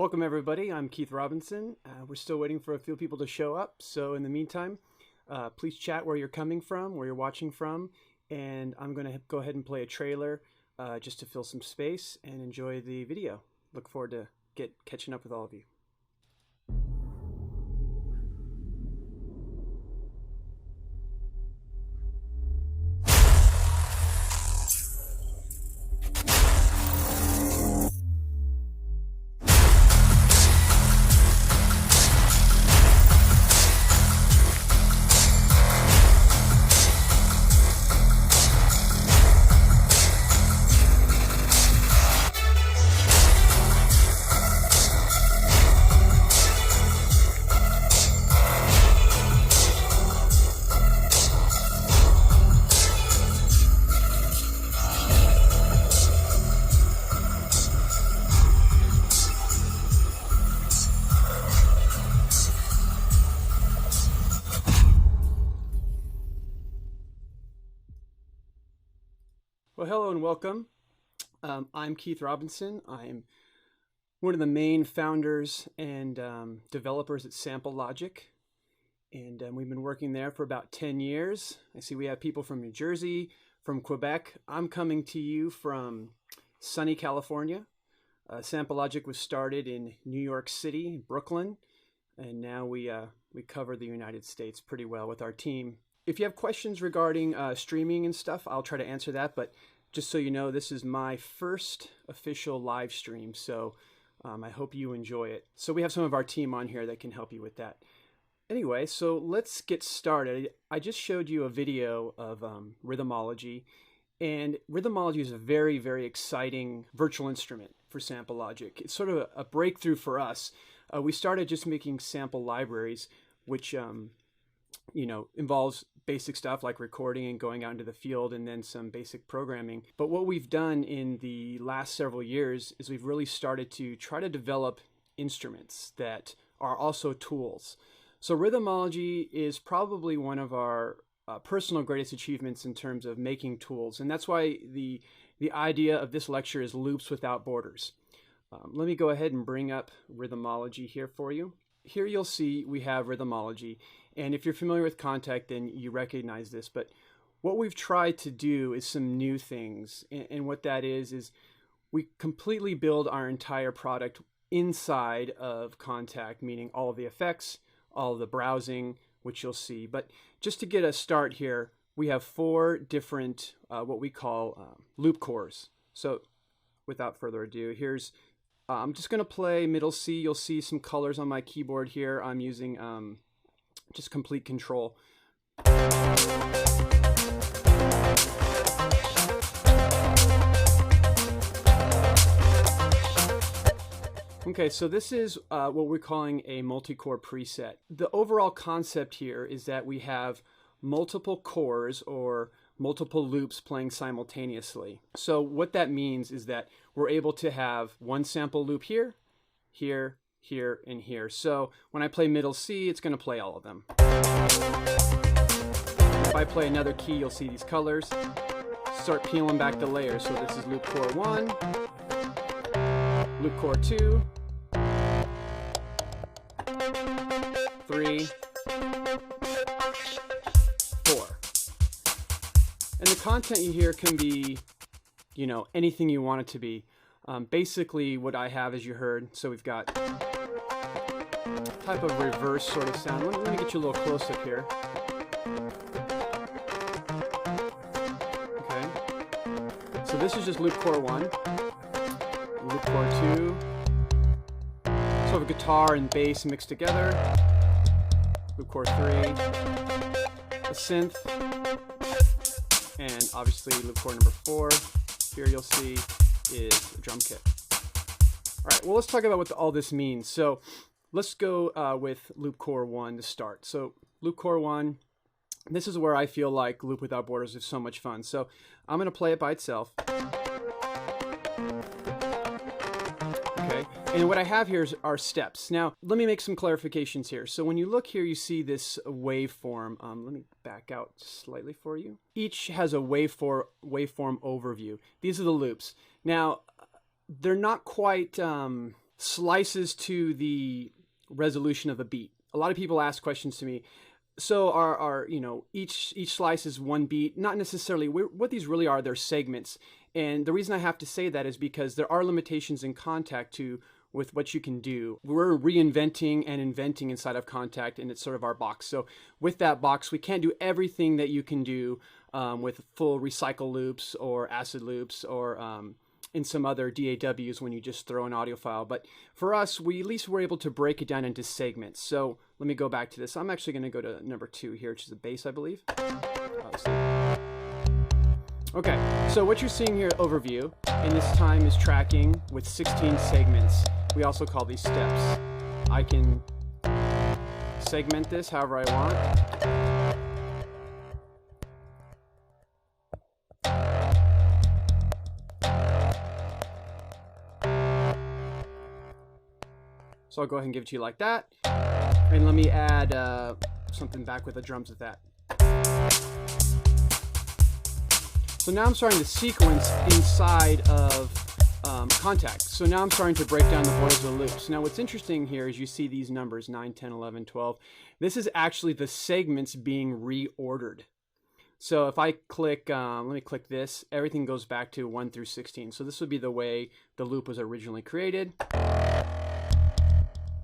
Welcome everybody, I'm Keith Robinson. We're still waiting for a few people to show up, so in the meantime, please chat where you're coming from, where you're watching from, and I'm going to go ahead and play a trailer just to fill some space and enjoy the video. Look forward to catching up with all of you. Well, hello and welcome. I'm Keith Robinson. I'm one of the main founders and developers at Sample-Logic, and we've been working there for about 10 years. I see we have people from New Jersey, from Quebec. I'm coming to you from sunny California. Sample-Logic was started in New York City, Brooklyn, and now we cover the United States pretty well with our team. If you have questions regarding streaming and stuff, I'll try to answer that, but just so you know, this is my first official live stream, so I hope you enjoy it. So we have some of our team on here that can help you with that. Anyway, so let's get started. I just showed you a video of Rhythmology, and Rhythmology is a very, very exciting virtual instrument for Sample-Logic. It's sort of a breakthrough for us. We started just making sample libraries, which involves basic stuff like recording and going out into the field and then some basic programming. But what we've done in the last several years is we've really started to try to develop instruments that are also tools. So Rhythmology is probably one of our personal greatest achievements in terms of making tools. And that's why the idea of this lecture is Loops Without Borders. Let me go ahead and bring up Rhythmology here for you. Here you'll see we have Rhythmology. And if you're familiar with Contact, then you recognize this. But what we've tried to do is some new things. And what that is we completely build our entire product inside of Contact, meaning all of the effects, all of the browsing, which you'll see. But just to get a start here, we have 4 different what we call loop cores. So without further ado, I'm just going to play middle C. You'll see some colors on my keyboard here. I'm using just complete control. Okay, so this is what we're calling a multi-core preset. The overall concept here is that we have multiple cores or multiple loops playing simultaneously. So what that means is that we're able to have one sample loop here, here, here, and here. So when I play middle C, it's going to play all of them. If I play another key, you'll see these colors. Start peeling back the layers. So this is loop core 1, loop core 2, 3, 4. And the content you hear can be, anything you want it to be. Basically, what I have, as you heard, so we've got type of reverse sort of sound. Let me get you a little close up here. Okay. So this is just loop core 1, loop core 2. So I have a guitar and bass mixed together. Loop core 3, a synth, and obviously loop core number 4. Here you'll see is a drum kit. All right, well, let's talk about what all this means. So let's go with loop core 1 to start. So loop core 1, this is where I feel like Loop Without Borders is so much fun. So I'm going to play it by itself. Okay, and what I have here are steps. Now, let me make some clarifications here. So when you look here, you see this waveform. Let me back out slightly for you. Each has a waveform overview. These are the loops. Now, they're not quite slices to the resolution of a beat. A lot of people ask questions to me. So are you know, each slice is one beat? Not necessarily. What these really are, they're segments. And the reason I have to say that is because there are limitations in Kontakt with what you can do. We're reinventing and inventing inside of Kontakt, and it's sort of our box. So with that box, we can't do everything that you can do with full recycle loops or acid loops or in some other DAWs when you just throw an audio file. But for us, we at least were able to break it down into segments. So let me go back to this. I'm actually going to go to number 2 here, which is the bass, I believe. Okay, so what you're seeing here, overview, and this time is tracking with 16 segments. We also call these steps. I can segment this however I want. So I'll go ahead and give it to you like that. And let me add something back with the drums with that. So now I'm starting to sequence inside of Kontakt. So now I'm starting to break down the borders of the loops. Now what's interesting here is you see these numbers, 9, 10, 11, 12. This is actually the segments being reordered. So if I click, let me click this, everything goes back to 1 through 16. So this would be the way the loop was originally created.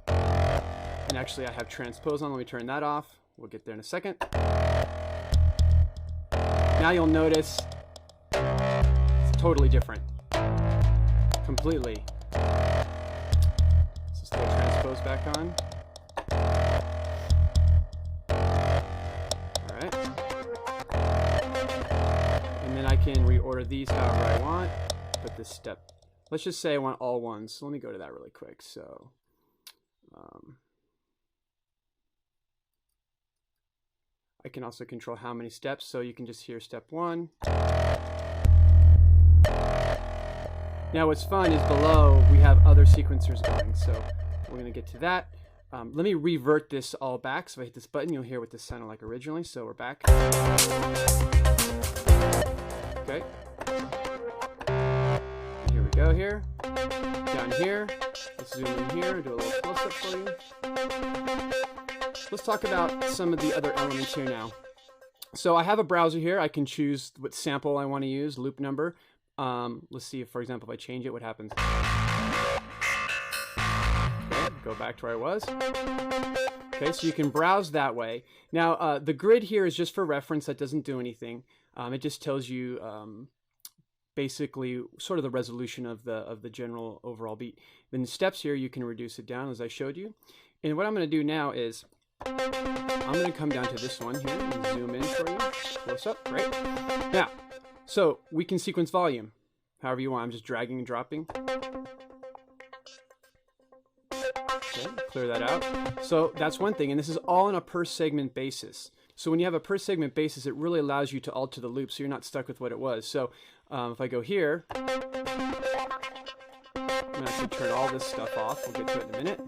And actually I have transpose on, let me turn that off. We'll get there in a second. Now you'll notice it's totally different. Completely. Let's just throw transpose back on. Alright. And then I can reorder these however I want. Put this step. Let's just say I want all ones. So let me go to that really quick. So I can also control how many steps, so you can just hear step 1. Now what's fun is below we have other sequencers going, so we're going to get to that. Let me revert this all back. So if I hit this button, you'll hear what this sounded like originally. So we're back. Okay. And here we go here. Down here. Let's zoom in here, do a little close-up for you. Let's talk about some of the other elements here now. So I have a browser here. I can choose what sample I want to use, loop number. Let's see if, for example, if I change it, what happens. Okay, go back to where I was. Okay, so you can browse that way. Now, the grid here is just for reference. That doesn't do anything. It just tells you basically sort of the resolution of the general overall beat. Then the steps here, you can reduce it down as I showed you. And what I'm going to do now is I'm going to come down to this one here and zoom in for you. Close up, great. Now, so we can sequence volume however you want. I'm just dragging and dropping. Okay, clear that out. So that's one thing, and this is all on a per segment basis. So when you have a per segment basis, it really allows you to alter the loop so you're not stuck with what it was. So if I go here, I'm going to actually turn all this stuff off. We'll get to it in a minute.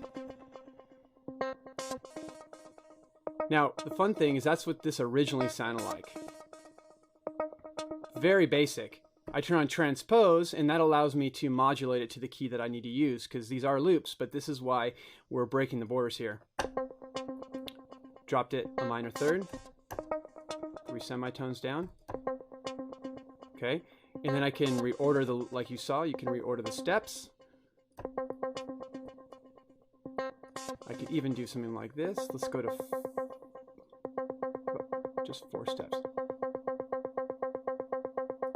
Now, the fun thing is that's what this originally sounded like. Very basic. I turn on transpose, and that allows me to modulate it to the key that I need to use, because these are loops, but this is why we're breaking the borders here. Dropped it a minor third. 3 semitones down. Okay, and then I can reorder the, like you saw, you can reorder the steps. I could even do something like this. Let's go to just 4 steps.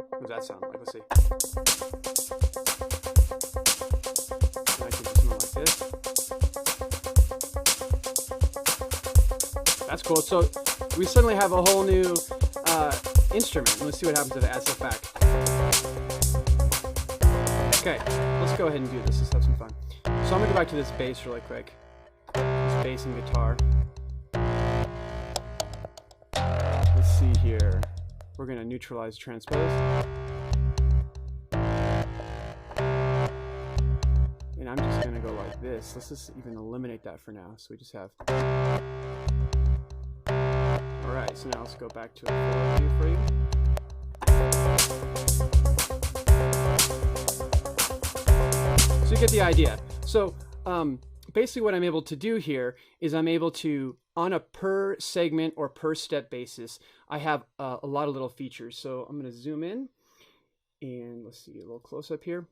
What does that sound like? Let's see. And I can do something like this. That's cool. So we suddenly have a whole new instrument. Let's see what happens if I add stuff back. Okay, let's go ahead and do this. Let's have some fun. So I'm going to go back to this bass really quick. This bass and guitar. Let's see here. We're going to neutralize transpose. And I'm just going to go like this. Let's just even eliminate that for now. So we just have... Alright, so now let's go back to a full view for you. So you get the idea. So basically what I'm able to do here is I'm able to, on a per segment or per step basis, I have a lot of little features. So I'm going to zoom in and let's see a little close up here.